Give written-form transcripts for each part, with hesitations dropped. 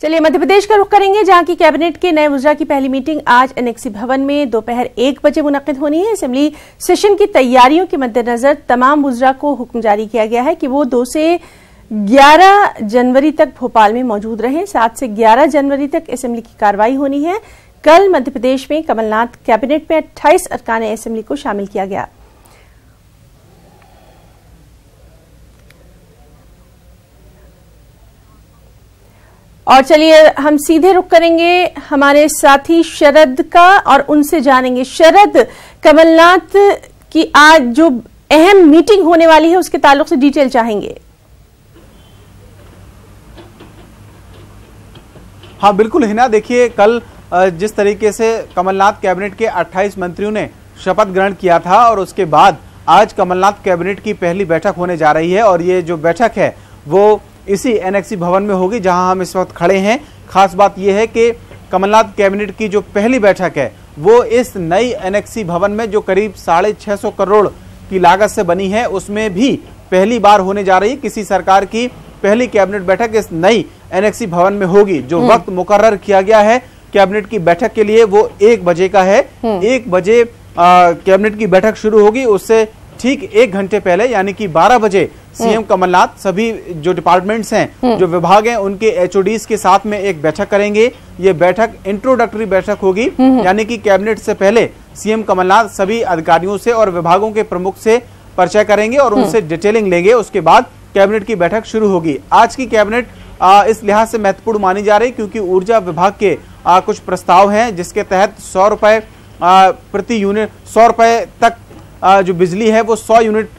चलिए मध्य प्रदेश का रुख करेंगे, जहां की कैबिनेट के नए वुज़रा की पहली मीटिंग आज एनेक्सी भवन में दोपहर 1 बजे मुनक्किद होनी है। असेंबली सेशन की तैयारियों के मद्देनजर तमाम वुज़रा को हुक्म जारी किया गया है कि वो 2 से 11 जनवरी तक भोपाल में मौजूद रहें। 7 से 11 जनवरी तक असेंबली की कार्रवाई होनी है। कल मध्य प्रदेश में कमलनाथ कैबिनेट में 28 अरकान असेंबली को शामिल किया गया। और चलिए हम सीधे रुख करेंगे हमारे साथी शरद का और उनसे जानेंगे। शरद, कमलनाथ की आज जो अहम मीटिंग होने वाली है उसके ताल्लुक से डिटेल चाहेंगे। हाँ बिल्कुल हिना, देखिए कल जिस तरीके से कमलनाथ कैबिनेट के 28 मंत्रियों ने शपथ ग्रहण किया था और उसके बाद आज कमलनाथ कैबिनेट की पहली बैठक होने जा रही है और ये जो बैठक है वो इसी एनेक्सी भवन में होगी जहां हम इस वक्त खड़े हैं। खास बात यह है कि कमलनाथ कैबिनेट की जो पहली बैठक है वो इस नई एनेक्सी भवन में जो करीब 650 करोड़ की लागत से बनी है उसमें भी पहली बार होने जा रही है। किसी सरकार की पहली कैबिनेट बैठक इस नई एनेक्सी भवन में होगी। जो वक्त मुकर्रर किया गया है कैबिनेट की बैठक के लिए वो 1 बजे का है। 1 बजे कैबिनेट की बैठक शुरू होगी, उससे ठीक 1 घंटे पहले यानी कि 12 बजे सीएम कमलनाथ सभी जो डिपार्टमेंट्स हैं, जो विभाग हैं, उनके एचओडीज के साथ में एक बैठक करेंगे। ये बैठक इंट्रोडक्टरी बैठक होगी, यानी कि कैबिनेट से पहले सीएम कमलनाथ सभी अधिकारियों से और विभागों के प्रमुख से परिचय करेंगे और उनसे डिटेलिंग लेंगे। उसके बाद कैबिनेट की बैठक शुरू होगी। आज की कैबिनेट इस लिहाज से महत्वपूर्ण मानी जा रही क्योंकि ऊर्जा विभाग के कुछ प्रस्ताव हैं जिसके तहत 100 रुपए प्रति यूनिट, 100 रुपए तक जो बिजली है वो 100 यूनिट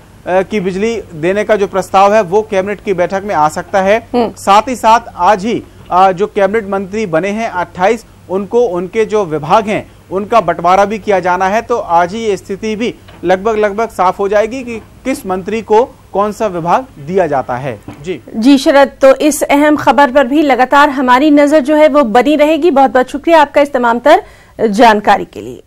की बिजली देने का जो प्रस्ताव है वो कैबिनेट की बैठक में आ सकता है। साथ ही साथ आज ही जो कैबिनेट मंत्री बने हैं 28, उनको उनके जो विभाग हैं उनका बंटवारा भी किया जाना है। तो आज ही ये स्थिति भी लगभग साफ हो जाएगी कि किस मंत्री को कौन सा विभाग दिया जाता है। जी शरद, तो इस अहम खबर पर भी लगातार हमारी नजर जो है वो बनी रहेगी। बहुत बहुत शुक्रिया आपका इस तमाम तर जानकारी के लिए।